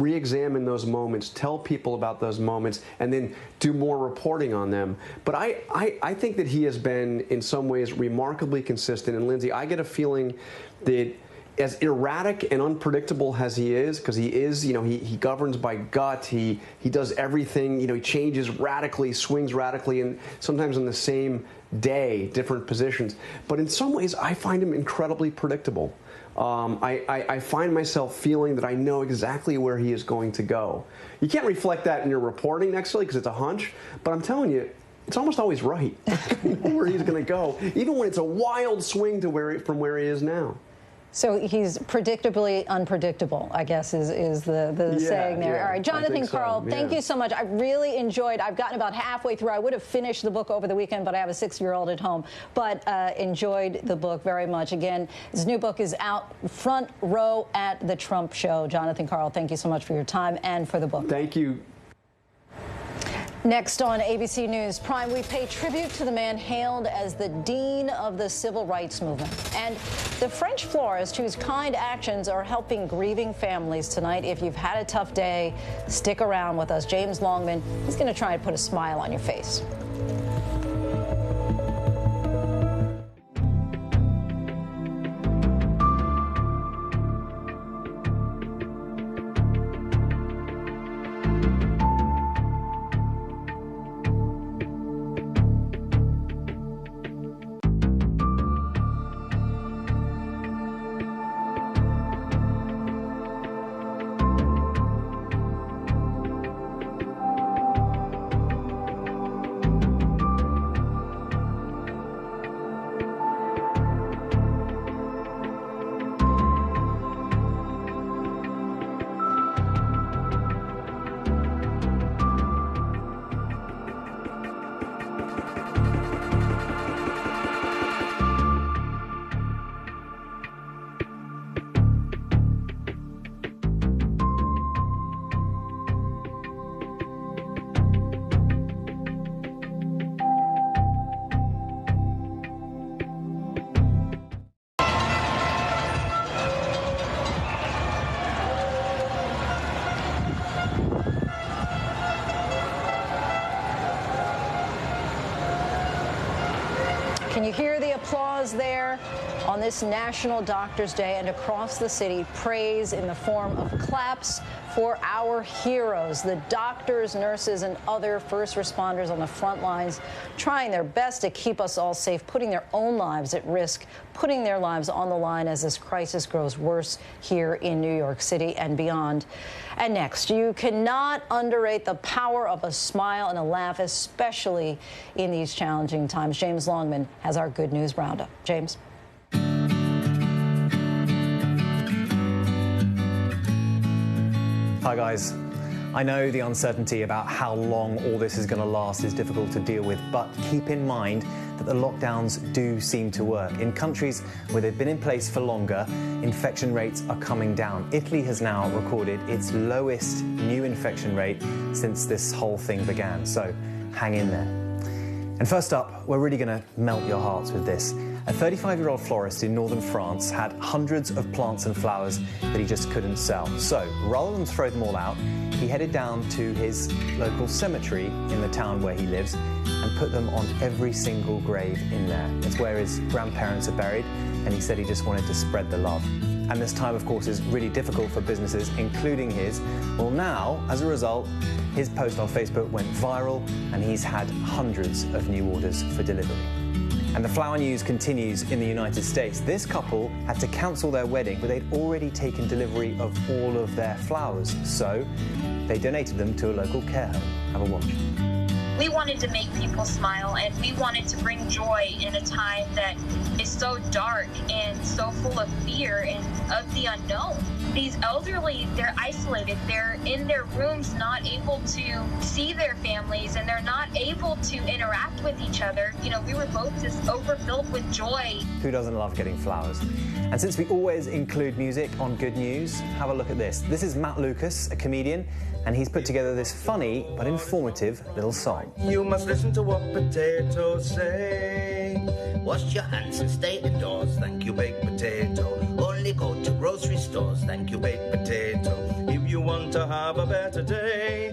re-examine those moments, tell people about those moments, and then do more reporting on them. But I think that he has been in some ways remarkably consistent. And Lindsay, I get a feeling that, as erratic and unpredictable as he is, because he is, he governs by gut, he does everything, he changes radically, swings radically, and sometimes in the same day, different positions. But in some ways, I find him incredibly predictable. I find myself feeling that I know exactly where he is going to go. You can't reflect that in your reporting necessarily, because it's a hunch, but I'm telling you, it's almost always right. You know where he's going to go, even when it's a wild swing to from where he is now. So he's predictably unpredictable, I guess, is the saying there. All right, Jonathan Karl, thank you so much. I really enjoyed. I've gotten about halfway through. I would have finished the book over the weekend, but I have a 6-year-old at home. But enjoyed the book very much. Again, his new book is out, Front Row at the Trump Show. Jonathan Karl, thank you so much for your time and for the book. Thank you. Next on ABC News Prime, we pay tribute to the man hailed as the dean of the civil rights movement and the French florist whose kind actions are helping grieving families tonight. If you've had a tough day, stick around with us. James Longman, he's going to try and put a smile on your face. Can you hear the applause there? On this National Doctors Day and across the city, praise in the form of claps for our heroes, the doctors, nurses, and other first responders on the front lines, trying their best to keep us all safe, putting their own lives at risk, putting their lives on the line as this crisis grows worse here in New York City and beyond. And next, you cannot underrate the power of a smile and a laugh, especially in these challenging times. James Longman has our Good News Roundup. James. Hi guys. I know the uncertainty about how long all this is going to last is difficult to deal with, but keep in mind that the lockdowns do seem to work. In countries where they've been in place for longer, infection rates are coming down. Italy has now recorded its lowest new infection rate since this whole thing began, so hang in there. And first up, we're really going to melt your hearts with this. A 35-year-old florist in northern France had hundreds of plants and flowers that he just couldn't sell. So, rather than throw them all out, he headed down to his local cemetery in the town where he lives and put them on every single grave in there. It's where his grandparents are buried, and he said he just wanted to spread the love. And this time, of course, is really difficult for businesses, including his. Well, now, as a result, his post on Facebook went viral, and he's had hundreds of new orders for delivery. And the flower news continues in the United States. This couple had to cancel their wedding, but they'd already taken delivery of all of their flowers. So they donated them to a local care home. Have a watch. We wanted to make people smile, and we wanted to bring joy in a time that is so dark and so full of fear and of the unknown. These elderly, they're isolated. They're in their rooms, not able to see their families, and they're not able to interact with each other. You know, we were both just overfilled with joy. Who doesn't love getting flowers? And since we always include music on Good News, have a look at this. This is Matt Lucas, a comedian, and he's put together this funny but informative little song. You must listen to what potatoes say. Wash your hands and stay indoors. Thank you, baked potato. Only go to grocery stores. Thank you, baked potato. If you want to have a better day,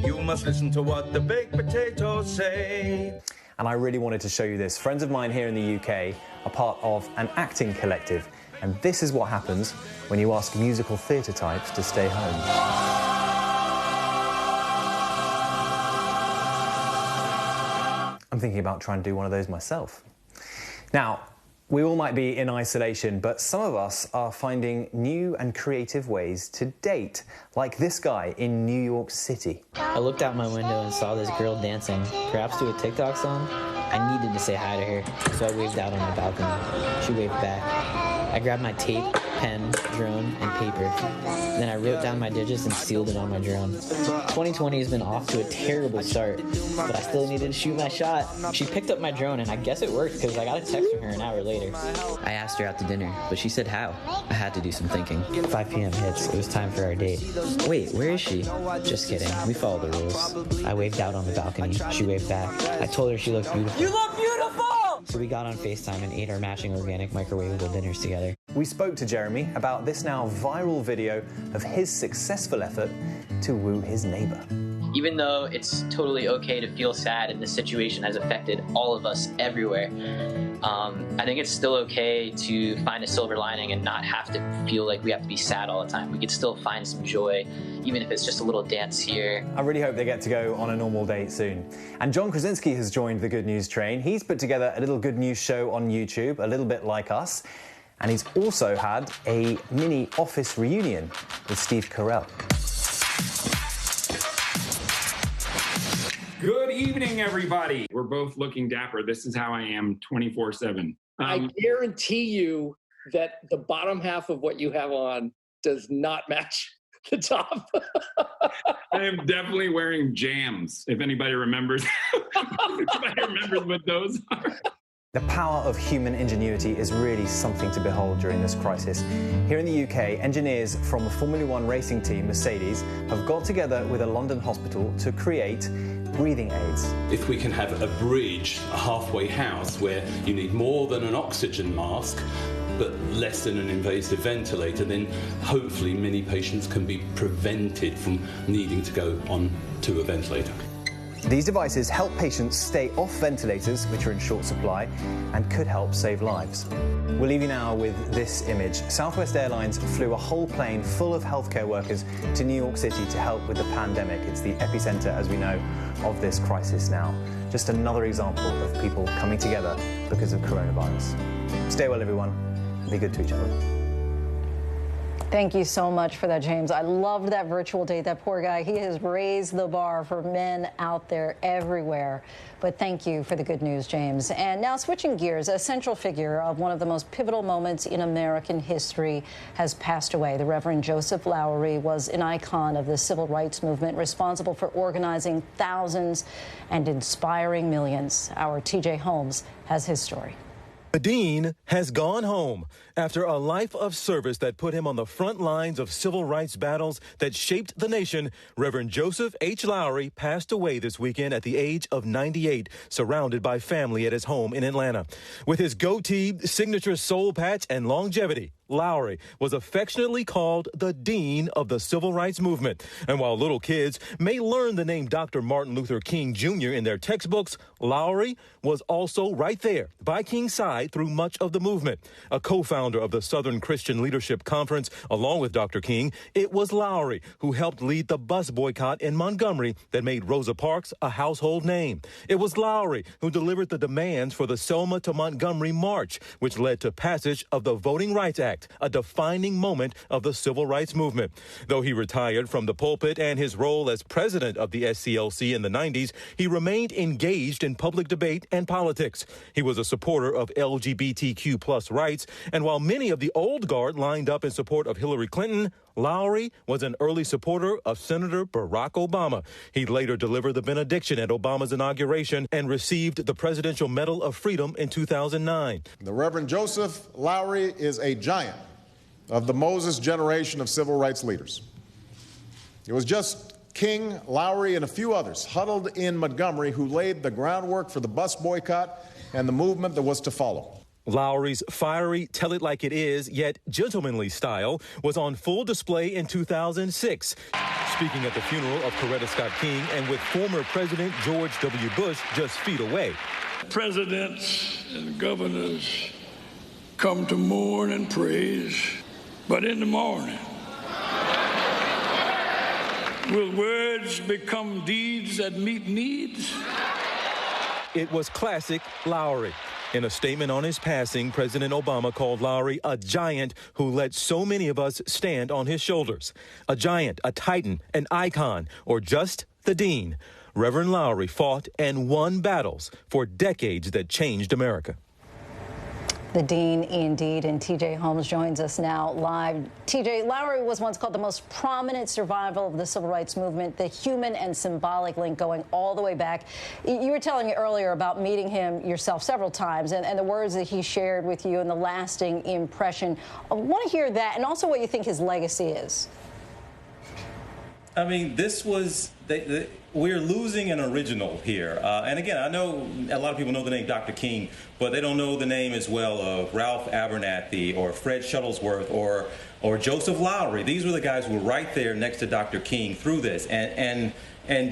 you must listen to what the baked potatoes say. And I really wanted to show you this. Friends of mine here in the UK are part of an acting collective, and this is what happens when you ask musical theatre types to stay home. I'm thinking about trying to do one of those myself. Now, we all might be in isolation, but some of us are finding new and creative ways to date, like this guy in New York City. I looked out my window and saw this girl dancing, perhaps to a TikTok song. I needed to say hi to her, so I waved out on my balcony. She waved back. I grabbed my tape, pen, drone, and paper. Then I wrote down my digits and sealed it on my drone. 2020 has been off to a terrible start, but I still needed to shoot my shot. She picked up my drone, and I guess it worked because I got a text from her an hour later. I asked her out to dinner, but she said how. I had to do some thinking. 5 p.m. hits. It was time for our date. Wait, where is she? Just kidding. We follow the rules. I waved out on the balcony. She waved back. I told her she looked beautiful. You look beautiful! So we got on FaceTime and ate our matching organic microwavable dinners together. We spoke to Jeremy about this now viral video of his successful effort to woo his neighbor. Even though it's totally okay to feel sad and the situation has affected all of us everywhere, I think it's still okay to find a silver lining and not have to feel like we have to be sad all the time. We could still find some joy, even if it's just a little dance here. I really hope they get to go on a normal date soon. And John Krasinski has joined the Good News train. He's put together a little Good News show on YouTube, a little bit like us. And he's also had a mini office reunion with Steve Carell. Good evening, everybody. We're both looking dapper. This is how I am 24/7. I guarantee you that the bottom half of what you have on does not match the top. I am definitely wearing jams, if anybody remembers. If anybody remembers what those are. The power of human ingenuity is really something to behold during this crisis. Here in the UK, engineers from the Formula One racing team, Mercedes, have got together with a London hospital to create breathing aids. If we can have a bridge, a halfway house, where you need more than an oxygen mask, but less than an invasive ventilator, then hopefully many patients can be prevented from needing to go on to a ventilator. These devices help patients stay off ventilators, which are in short supply, and could help save lives. We'll leave you now with this image. Southwest Airlines flew a whole plane full of healthcare workers to New York City to help with the pandemic. It's the epicenter, as we know, of this crisis now. Just another example of people coming together because of coronavirus. Stay well, everyone. Be good to each other. Thank you so much for that, James. I loved that virtual date. That poor guy, he has raised the bar for men out there everywhere. But thank you for the good news, James. And now switching gears, a central figure of one of the most pivotal moments in American history has passed away. The Reverend Joseph Lowery was an icon of the civil rights movement, responsible for organizing thousands and inspiring millions. Our TJ Holmes has his story. The dean has gone home after a life of service that put him on the front lines of civil rights battles that shaped the nation. Reverend Joseph H. Lowery passed away this weekend at the age of 98, surrounded by family at his home in Atlanta. With his goatee, signature soul patch, and longevity, Lowry was affectionately called the Dean of the Civil Rights Movement. And while little kids may learn the name Dr. Martin Luther King Jr. in their textbooks, Lowry was also right there by King's side through much of the movement. A co-founder of the Southern Christian Leadership Conference, along with Dr. King, it was Lowry who helped lead the bus boycott in Montgomery that made Rosa Parks a household name. It was Lowry who delivered the demands for the Selma to Montgomery March, which led to passage of the Voting Rights Act, a defining moment of the civil rights movement. Though he retired from the pulpit and his role as president of the SCLC in the 90s, he remained engaged in public debate and politics. He was a supporter of LGBTQ plus rights, and while many of the old guard lined up in support of Hillary Clinton, Lowry was an early supporter of Senator Barack Obama. He later delivered the benediction at Obama's inauguration and received the Presidential Medal of Freedom in 2009. The Reverend Joseph Lowry is a giant of the Moses generation of civil rights leaders. It was just King, Lowry, and a few others huddled in Montgomery who laid the groundwork for the bus boycott and the movement that was to follow. Lowry's fiery, tell-it-like-it-is, yet gentlemanly style was on full display in 2006. Speaking at the funeral of Coretta Scott King and with former President George W. Bush just feet away. Presidents and governors come to mourn and praise, but in the morning, will words become deeds that meet needs? It was classic Lowry. In a statement on his passing, President Obama called Lowry a giant who let so many of us stand on his shoulders. A giant, a titan, an icon, or just the dean. Reverend Lowry fought and won battles for decades that changed America. The dean, indeed, and TJ Holmes joins us now live. TJ, Lowry was once called the most prominent survival of the civil rights movement, the human and symbolic link going all the way back. You were telling me earlier about meeting him yourself several times and the words that he shared with you and the lasting impression. I want to hear that and also what you think his legacy is. I mean, this was, we're losing an original here. And again, I know a lot of people know the name Dr. King, but they don't know the name as well of Ralph Abernathy or Fred Shuttlesworth or Joseph Lowry. These were the guys who were right there next to Dr. King through this. And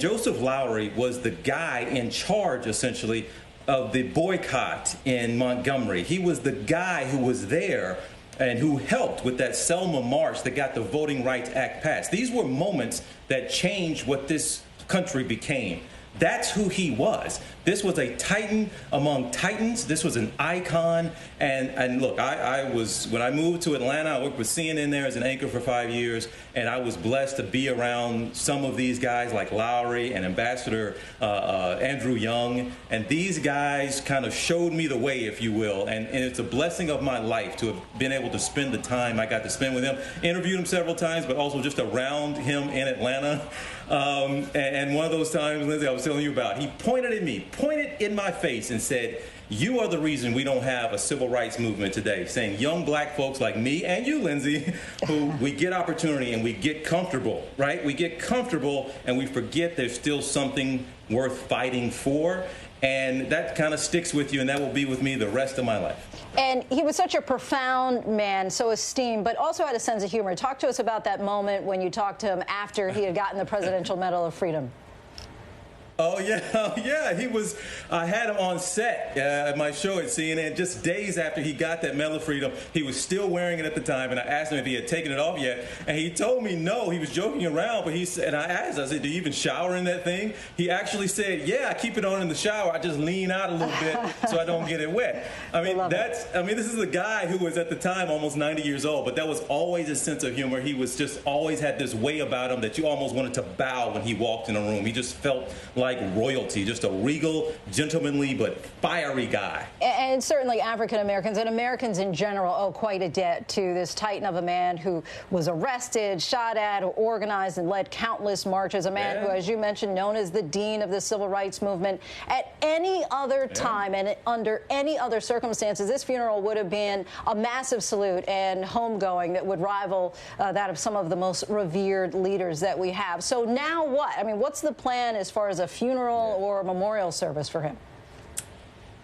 Joseph Lowry was the guy in charge, essentially, of the boycott in Montgomery. He was the guy who was there and who helped with that Selma March that got the Voting Rights Act passed. These were moments that changed what this country became. That's who he was. This was a titan among titans. This was an icon. And look, I was, when I moved to Atlanta, I worked with CNN there as an anchor for 5 years, and I was blessed to be around some of these guys like Lowry and Ambassador Andrew Young. And these guys kind of showed me the way, if you will. And it's a blessing of my life to have been able to spend the time I got to spend with him. Interviewed him several times, but also just around him in Atlanta. And one of those times, Lindsay, I was telling you about, he pointed at me, pointed in my face and said, "You are the reason we don't have a civil rights movement today," saying young black folks like me and you, Lindsay, who we get opportunity and we get comfortable, right? We get comfortable and we forget there's still something worth fighting for. And that kind of sticks with you, and that will be with me the rest of my life. And he was such a profound man, so esteemed, but also had a sense of humor. Talk to us about that moment when you talked to him after he had gotten the Presidential Medal of Freedom. Oh, yeah, he was, I had him on set at my show at CNN just days after he got that Medal of Freedom. He was still wearing it at the time, and I asked him if he had taken it off yet, and he told me no. He was joking around, but he said, and I asked, I said, "Do you even shower in that thing?" He actually said, "Yeah, I keep it on in the shower. I just lean out a little bit so I don't get it wet." I mean, this is a guy who was at the time almost 90 years old, but that was always his sense of humor. He was just always had this way about him that you almost wanted to bow when he walked in a room. He just felt like royalty, just a regal, gentlemanly, but fiery guy. And certainly African Americans and Americans in general owe quite a debt to this titan of a man who was arrested, shot at, or organized and led countless marches. A man who, as you mentioned, known as the dean of the civil rights movement. At any other time and under any other circumstances, this funeral would have been a massive salute and homegoing that would rival that of some of the most revered leaders that we have. So now what? I mean, what's the plan as far as a funeral or a memorial service for him?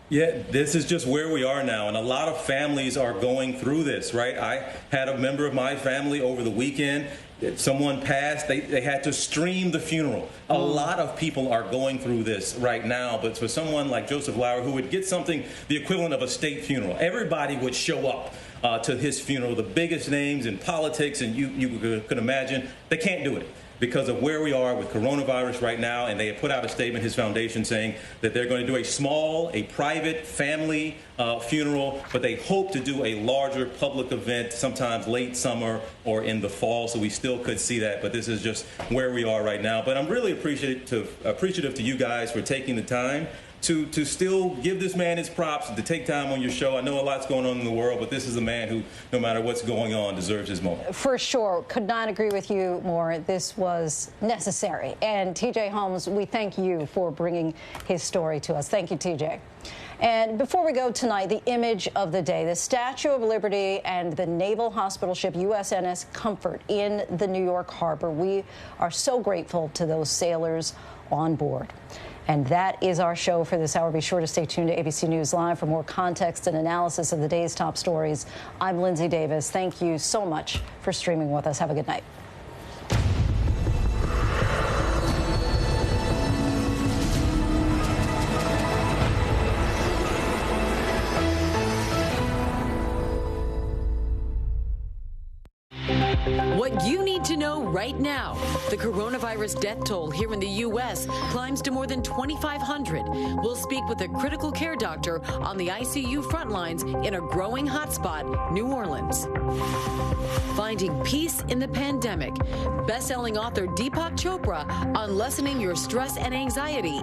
Yeah, this is just where we are now, and a lot of families are going through this, right? I had a member of my family over the weekend. Someone passed. They had to stream the funeral. A lot of people are going through this right now, but for someone like Joseph Lowery, who would get something, the equivalent of a state funeral, everybody would show up to his funeral, the biggest names in politics, and you could imagine, they can't do it because of where we are with coronavirus right now. And they have put out a statement, his foundation, saying that they're going to do a private family funeral, but they hope to do a larger public event sometimes late summer or in the fall. So we still could see that, but this is just where we are right now. But I'm really appreciative to you guys for taking the time to still give this man his props, to take time on your show. I know a lot's going on in the world, but this is a man who, no matter what's going on, deserves his moment. For sure. Could not agree with you more. This was necessary. And TJ Holmes, we thank you for bringing his story to us. Thank you, TJ. And before we go tonight, the image of the day, the Statue of Liberty and the naval hospital ship USNS Comfort in the New York harbor. We are so grateful to those sailors on board. And that is our show for this hour. Be sure to stay tuned to ABC News Live for more context and analysis of the day's top stories. I'm Lindsay Davis. Thank you so much for streaming with us. Have a good night. What you need to know right now. The coronavirus death toll here in the U.S. climbs to more than 2,500. We'll speak with a critical care doctor on the ICU front lines in a growing hotspot, New Orleans. Finding peace in the pandemic. Best-selling author Deepak Chopra on lessening your stress and anxiety.